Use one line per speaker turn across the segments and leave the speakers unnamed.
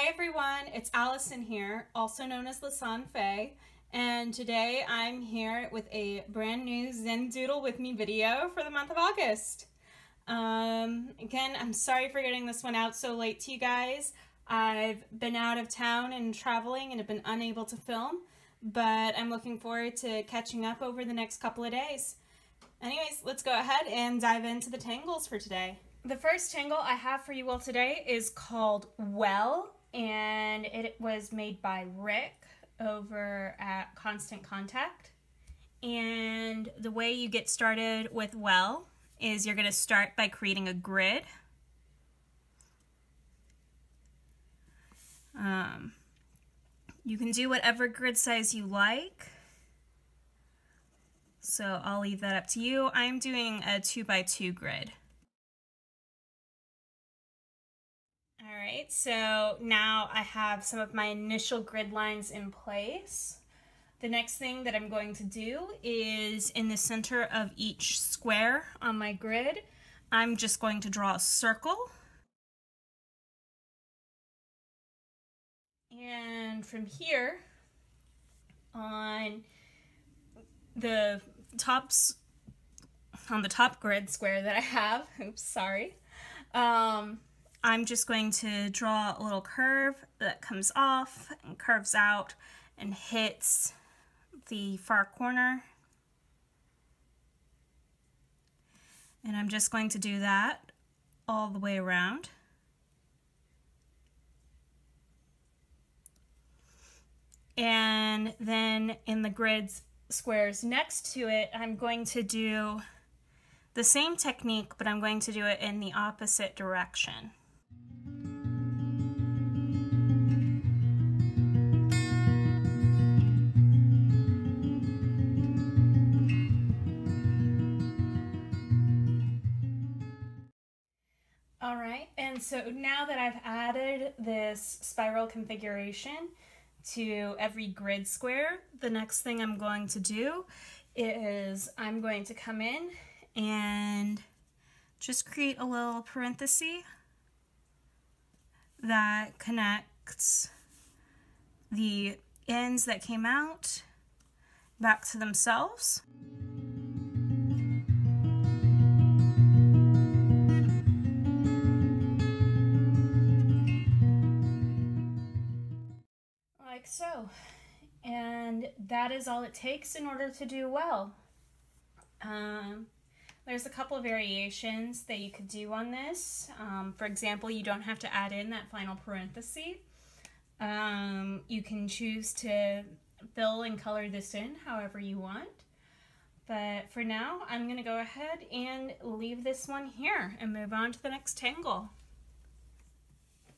Hi everyone, it's Allison here, also known as Lasan Faye, and today I'm here with a brand new Zen Doodle with me video for the month of August. Again, I'm sorry for getting this one out so late to you guys. I've been out of town and traveling and have been unable to film, but I'm looking forward to catching up over the next couple of days. Anyways, let's go ahead and dive into the tangles for today. The first tangle I have for you all today is called Well, and it was made by Rick over at Constant Contact. And the way you get started with Well is you're going to start by creating a grid. You can do whatever grid size you like, so I'll leave that up to you. I'm doing a 2x2 grid. Alright, so now I have some of my initial grid lines in place. The next thing that I'm going to do is in the center of each square on my grid, I'm just going to draw a circle. And from here, on the top grid square that I have, oops, sorry, I'm just going to draw a little curve that comes off and curves out and hits the far corner. And I'm just going to do that all the way around. And then in the grid squares next to it, I'm going to do the same technique, but I'm going to do it in the opposite direction. Alright, and so now that I've added this spiral configuration to every grid square, the next thing I'm going to do is I'm going to come in and just create a little parenthesis that connects the ends that came out back to themselves. Like so. And that is all it takes in order to do well. There's a couple of variations that you could do on this. For example, you don't have to add in that final parenthesis. You can choose to fill and color this in however you want. But for now, I'm going to go ahead and leave this one here and move on to the next tangle.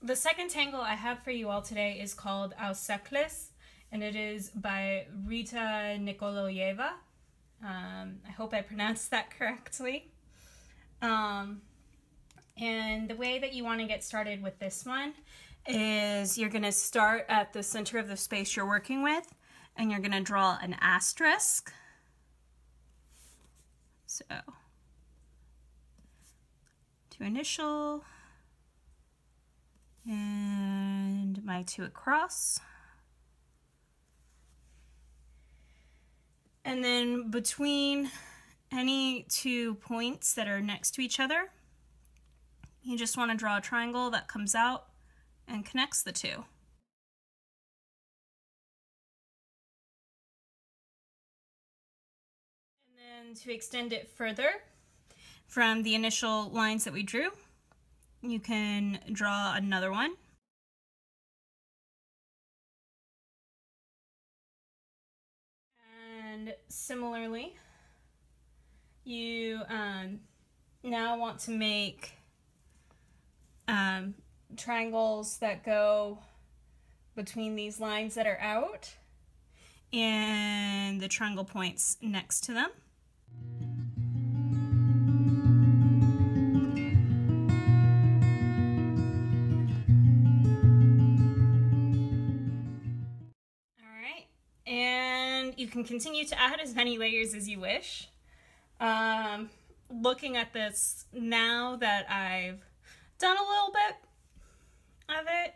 The second tangle I have for you all today is called Luckless, and it is by Rita Nikolaeva. I hope I pronounced that correctly. And the way that you want to get started with this one is you're going to start at the center of the space you're working with, and you're going to draw an asterisk. So, to initial, and my two across. And then between any 2 points that are next to each other, you just want to draw a triangle that comes out and connects the two. And then to extend it further from the initial lines that we drew, you can draw another one. And similarly, you now want to make triangles that go between these lines that are out and the triangle points next to them. You can continue to add as many layers as you wish. Looking at this now that I've done a little bit of it,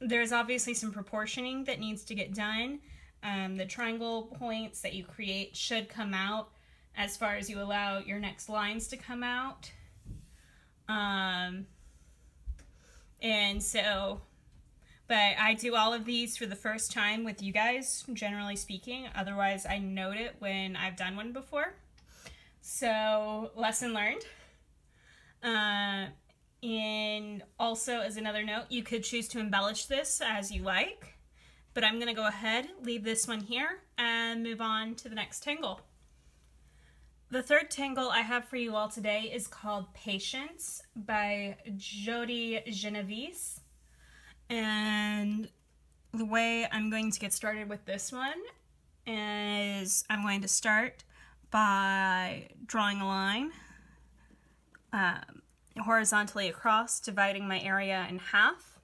there's obviously some proportioning that needs to get done. The triangle points that you create should come out as far as you allow your next lines to come out. And so, but I do all of these for the first time with you guys, generally speaking. Otherwise, I note it when I've done one before. So, lesson learned. And also, as another note, you could choose to embellish this as you like. But I'm going to go ahead, leave this one here, and move on to the next tangle. The third tangle I have for you all today is called Patience by Jody Genovese. And the way I'm going to get started with this one is I'm going to start by drawing a line horizontally across, dividing my area in half.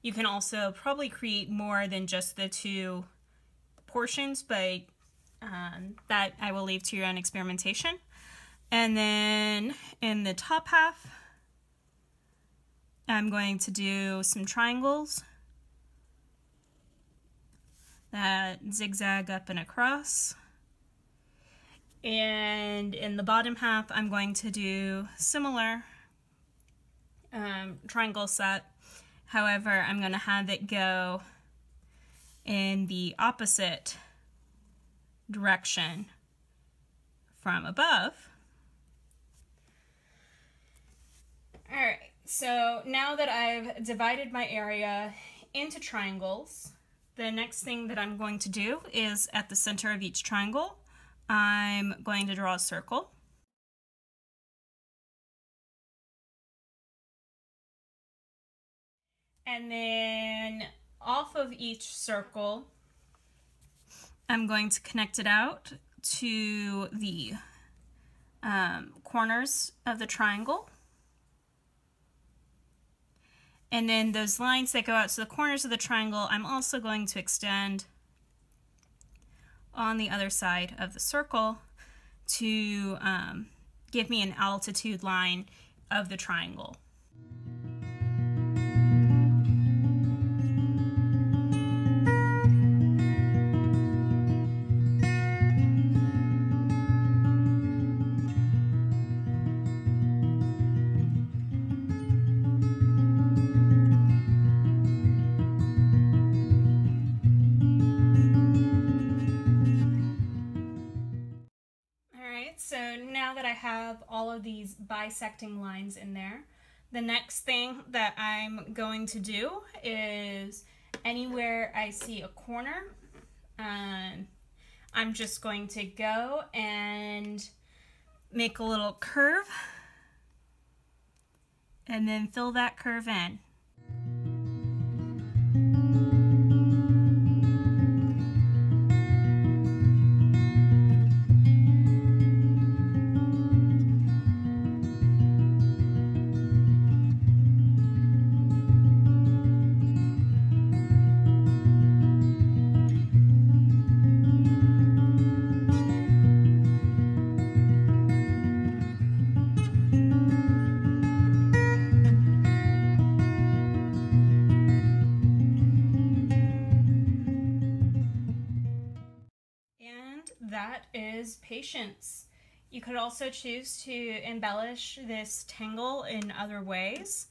You can also probably create more than just the two portions, but that I will leave to your own experimentation. And then in the top half, I'm going to do some triangles that zigzag up and across. And in the bottom half, I'm going to do similar triangle set. However, I'm going to have it go in the opposite direction from above. Alright, so now that I've divided my area into triangles, the next thing that I'm going to do is at the center of each triangle, I'm going to draw a circle. And then off of each circle, I'm going to connect it out to the corners of the triangle. And then those lines that go out to the corners of the triangle, I'm also going to extend on the other side of the circle to give me an altitude line of the triangle. So now that I have all of these bisecting lines in there, the next thing that I'm going to do is anywhere I see a corner, I'm just going to go and make a little curve and then fill that curve in. That is Patience. You could also choose to embellish this tangle in other ways.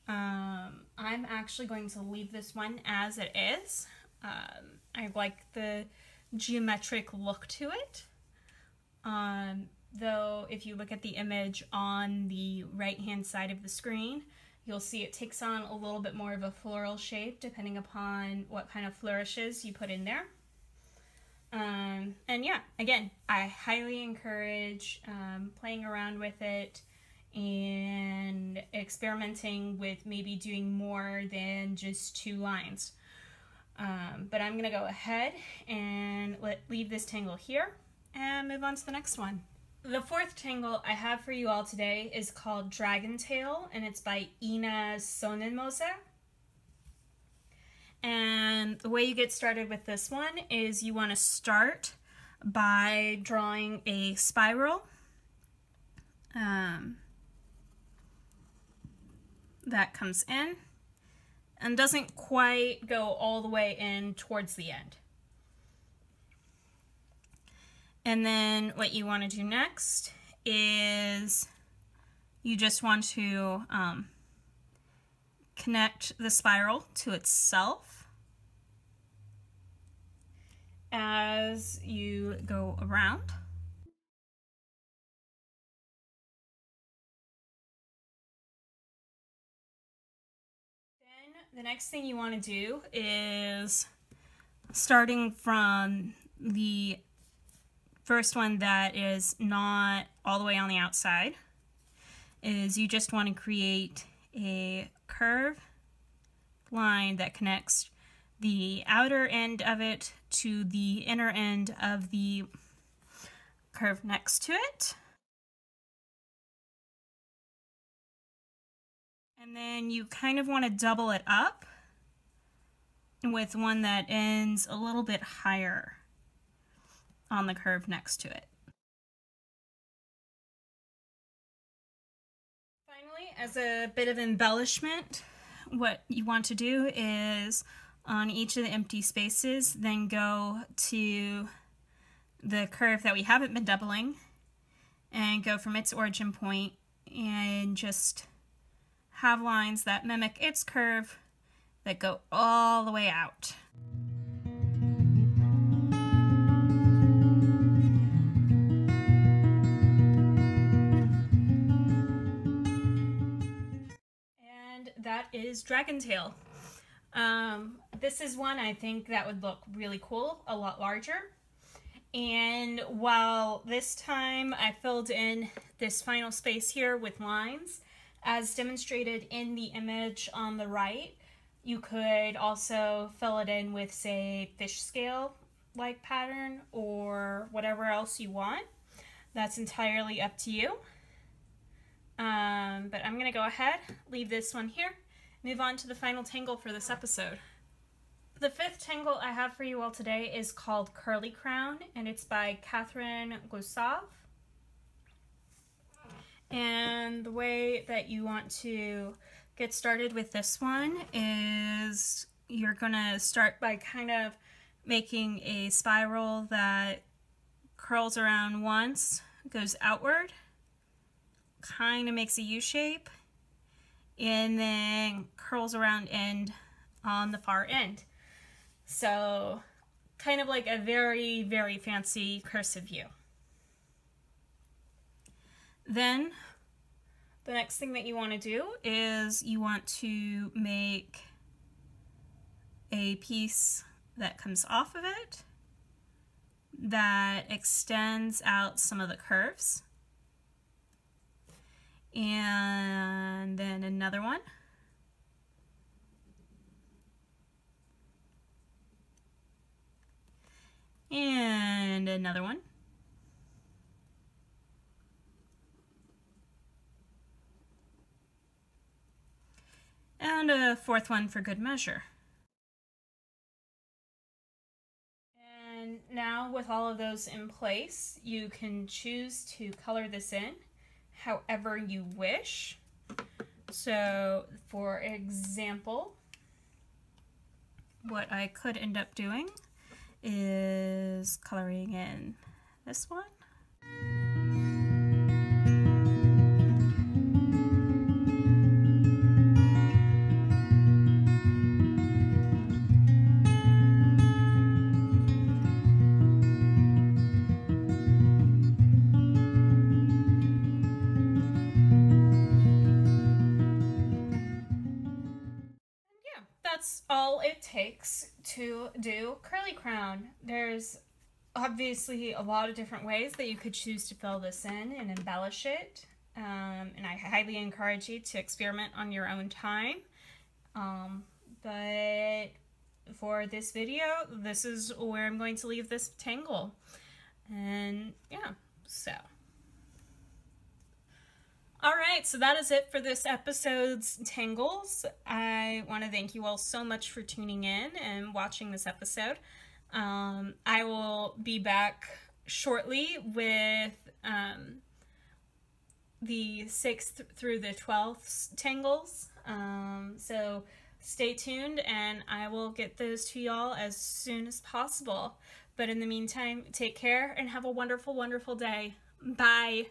I'm actually going to leave this one as it is. I like the geometric look to it. Though if you look at the image on the right hand side of the screen, you'll see it takes on a little bit more of a floral shape depending upon what kind of flourishes you put in there. And yeah, again, I highly encourage playing around with it and experimenting with maybe doing more than just two lines. But I'm going to go ahead and leave this tangle here and move on to the next one. The fourth tangle I have for you all today is called Dragon Tail, and it's by Ina Sonnenmoser. And the way you get started with this one is you want to start by drawing a spiral. that comes in and doesn't quite go all the way in towards the end. And then what you want to do next is you just want to connect the spiral to itself as you go around. Then the next thing you want to do is, starting from the first one that is not all the way on the outside, is you just want to create a curve line that connects the outer end of it to the inner end of the curve next to it. And then you kind of want to double it up with one that ends a little bit higher on the curve next to it. Finally, as a bit of embellishment, what you want to do is on each of the empty spaces, then go to the curve that we haven't been doubling and go from its origin point and just have lines that mimic its curve that go all the way out. And that is Dragon Tail. This is one I think that would look really cool, a lot larger. And while this time I filled in this final space here with lines, as demonstrated in the image on the right, you could also fill it in with, say, fish scale like pattern or whatever else you want. That's entirely up to you. But I'm gonna go ahead, leave this one here, move on to the final tangle for this episode. The fifth tangle I have for you all today is called Curly Crown, and it's by Catherine Gustave. And the way that you want to get started with this one is you're gonna start by kind of making a spiral that curls around once, goes outward, kind of makes a U shape, and then curls around end on the far end. So kind of like a very, very fancy cursive U. Then the next thing that you want to do is you want to make a piece that comes off of it that extends out some of the curves. And then another one. And another one. And a fourth one for good measure. And now with all of those in place, you can choose to color this in however you wish. So for example, what I could end up doing is coloring in this one. That's all it takes to do Curly Crown. There's obviously a lot of different ways that you could choose to fill this in and embellish it, and I highly encourage you to experiment on your own time. But for this video, this is where I'm going to leave this tangle. And yeah, so. Alright, so that is it for this episode's tangles. I want to thank you all so much for tuning in and watching this episode. I will be back shortly with the 6th through the 12th tangles. So stay tuned and I will get those to y'all as soon as possible. But in the meantime, take care and have a wonderful, wonderful day. Bye.